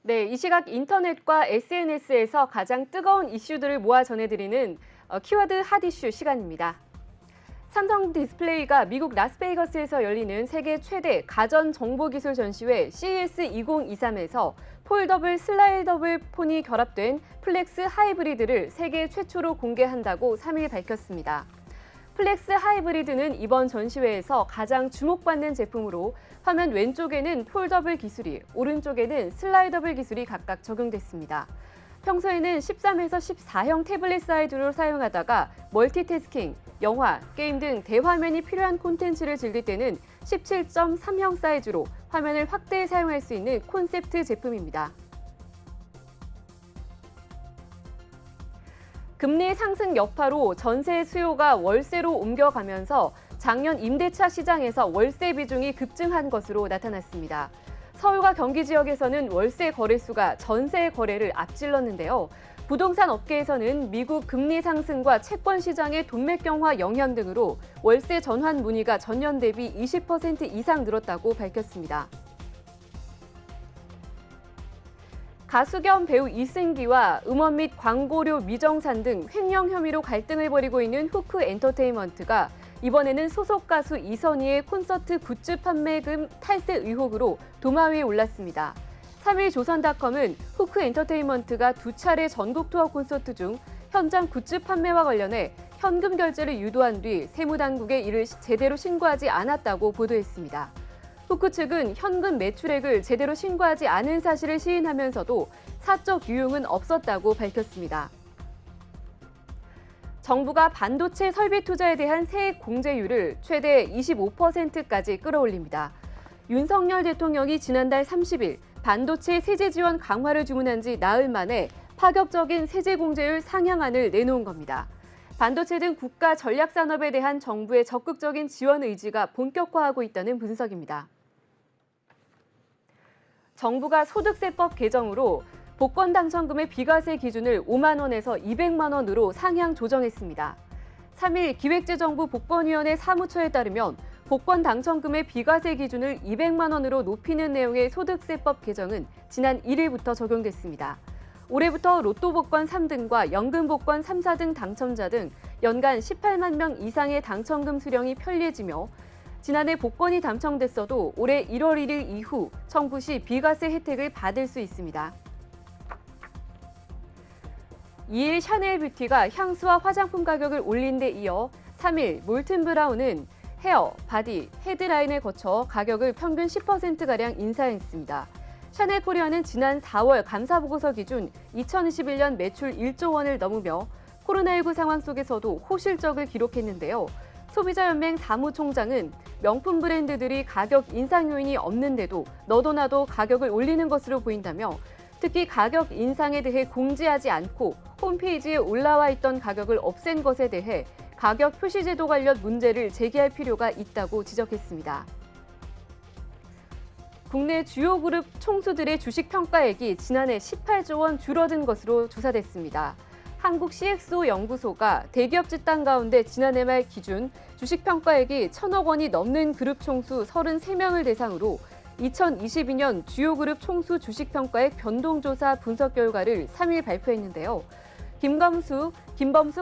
네, 이 시각 인터넷과 SNS에서 가장 뜨거운 이슈들을 모아 전해드리는 키워드 핫 이슈 시간입니다. 삼성 디스플레이가 미국 라스베이거스에서 열리는 세계 최대 가전 정보기술 전시회 CES 2023에서 폴더블 슬라이더블 폰이 결합된 플렉스 하이브리드를 세계 최초로 공개한다고 3일 밝혔습니다. 플렉스 하이브리드는 이번 전시회에서 가장 주목받는 제품으로 화면 왼쪽에는 폴더블 기술이, 오른쪽에는 슬라이더블 기술이 각각 적용됐습니다. 평소에는 13에서 14형 태블릿 사이즈로 사용하다가 멀티태스킹, 영화, 게임 등 대화면이 필요한 콘텐츠를 즐길 때는 17.3형 사이즈로 화면을 확대해 사용할 수 있는 콘셉트 제품입니다. 금리 상승 여파로 전세 수요가 월세로 옮겨가면서 작년 임대차 시장에서 월세 비중이 급증한 것으로 나타났습니다. 서울과 경기 지역에서는 월세 거래수가 전세 거래를 앞질렀는데요. 부동산 업계에서는 미국 금리 상승과 채권 시장의 돈맥경화 영향 등으로 월세 전환 문의가 전년 대비 20% 이상 늘었다고 밝혔습니다. 가수 겸 배우 이승기와 음원 및 광고료 미정산 등 횡령 혐의로 갈등을 벌이고 있는 후크 엔터테인먼트가 이번에는 소속 가수 이선희의 콘서트 굿즈 판매금 탈세 의혹으로 도마 위에 올랐습니다. 3일 조선닷컴은 후크 엔터테인먼트가 2차례 전국 투어 콘서트 중 현장 굿즈 판매와 관련해 현금 결제를 유도한 뒤 세무당국에 이를 제대로 신고하지 않았다고 보도했습니다. 후크 측은 현금 매출액을 제대로 신고하지 않은 사실을 시인하면서도 사적 유용은 없었다고 밝혔습니다. 정부가 반도체 설비 투자에 대한 세액 공제율을 최대 25%까지 끌어올립니다. 윤석열 대통령이 지난달 30일 반도체 세제 지원 강화를 주문한 지 나흘 만에 파격적인 세제 공제율 상향안을 내놓은 겁니다. 반도체 등 국가 전략 산업에 대한 정부의 적극적인 지원 의지가 본격화하고 있다는 분석입니다. 정부가 소득세법 개정으로 복권 당첨금의 비과세 기준을 5만 원에서 200만 원으로 상향 조정했습니다. 3일 기획재정부 복권위원회 사무처에 따르면 복권 당첨금의 비과세 기준을 200만 원으로 높이는 내용의 소득세법 개정은 지난 1일부터 적용됐습니다. 올해부터 로또 복권 3등과 연금 복권 3, 4등 당첨자 등 연간 18만 명 이상의 당첨금 수령이 편리해지며 지난해 복권이 당첨됐어도 올해 1월 1일 이후 청구 시 비과세 혜택을 받을 수 있습니다. 2일 샤넬 뷰티가 향수와 화장품 가격을 올린 데 이어 3일 몰튼 브라운은 헤어, 바디, 헤드라인을 거쳐 가격을 평균 10%가량 인상했습니다. 샤넬 코리아는 지난 4월 감사보고서 기준 2021년 매출 1조 원을 넘으며 코로나19 상황 속에서도 호실적을 기록했는데요. 소비자연맹 사무총장은 명품 브랜드들이 가격 인상 요인이 없는데도 너도나도 가격을 올리는 것으로 보인다며 특히 가격 인상에 대해 공지하지 않고 홈페이지에 올라와 있던 가격을 없앤 것에 대해 가격 표시 제도 관련 문제를 제기할 필요가 있다고 지적했습니다. 국내 주요 그룹 총수들의 주식 평가액이 지난해 18조 원 줄어든 것으로 조사됐습니다. 한국 CXO 연구소가 대기업 집단 가운데 지난해 말 기준 주식 평가액이 1,000억 원이 넘는 그룹 총수 33명을 대상으로 2022년 주요 그룹 총수 주식 평가액 변동조사 분석 결과를 3일 발표했는데요. 김범수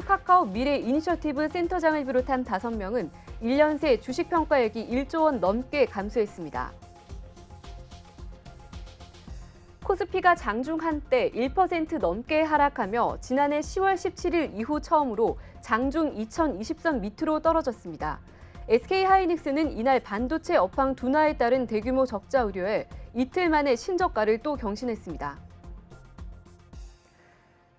카카오 미래 이니셔티브 센터장을 비롯한 5명은 1년 새 주식 평가액이 1조 원 넘게 감소했습니다. 코스피가 장중 한때 1% 넘게 하락하며 지난해 10월 17일 이후 처음으로 장중 2020선 밑으로 떨어졌습니다. SK하이닉스는 이날 반도체 업황 둔화에 따른 대규모 적자 우려에 이틀 만에 신저가를 또 경신했습니다.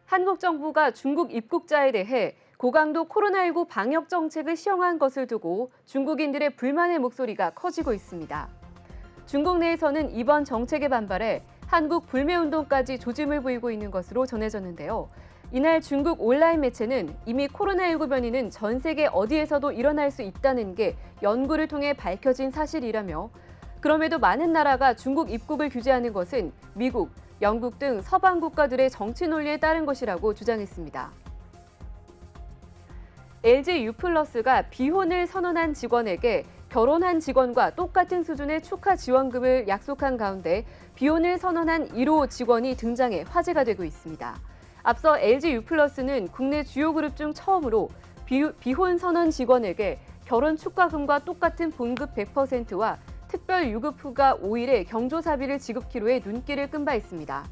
한국 정부가 중국 입국자에 대해 고강도 코로나19 방역 정책을 시행한 것을 두고 중국인들의 불만의 목소리가 커지고 있습니다. 중국 내에서는 이번 정책에 반발해 한국 불매운동까지 조짐을 보이고 있는 것으로 전해졌는데요. 이날 중국 온라인 매체는 이미 코로나19 변이는 전 세계 어디에서도 일어날 수 있다는 게 연구를 통해 밝혀진 사실이라며 그럼에도 많은 나라가 중국 입국을 규제하는 것은 미국, 영국 등 서방 국가들의 정치 논리에 따른 것이라고 주장했습니다. LG U+가 비혼을 선언한 직원에게 결혼한 직원과 똑같은 수준의 축하 지원금을 약속한 가운데 비혼을 선언한 1호 직원이 등장해 화제가 되고 있습니다. 앞서 LG U+는 국내 주요 그룹 중 처음으로 비혼 선언 직원에게 결혼 축가금과 똑같은 본급 100%와 특별 유급 후가 5일의 경조사비를 지급키로 눈길을 끈 바 있습니다.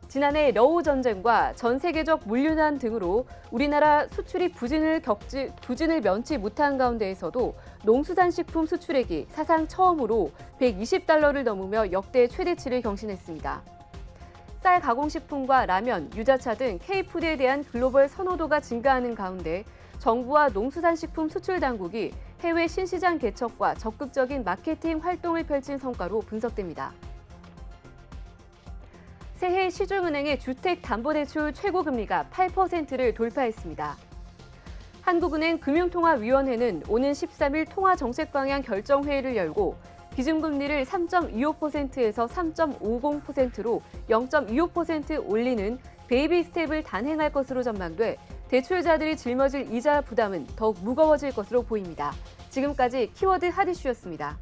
지난해 러우 전쟁과 전 세계적 물류난 등으로 우리나라 수출이 부진을 면치 못한 가운데에서도 농수산식품 수출액이 사상 처음으로 $120를 넘으며 역대 최대치를 경신했습니다. 쌀 가공식품과 라면, 유자차 등 K푸드에 대한 글로벌 선호도가 증가하는 가운데 정부와 농수산식품 수출 당국이 해외 신시장 개척과 적극적인 마케팅 활동을 펼친 성과로 분석됩니다. 새해 시중은행의 주택담보대출 최고금리가 8%를 돌파했습니다. 한국은행 금융통화위원회는 오는 13일 통화정책방향 결정회의를 열고 기준금리를 3.25%에서 3.50%로 0.25% 올리는 베이비 스텝을 단행할 것으로 전망돼 대출자들이 짊어질 이자 부담은 더욱 무거워질 것으로 보입니다. 지금까지 키워드 핫이슈였습니다.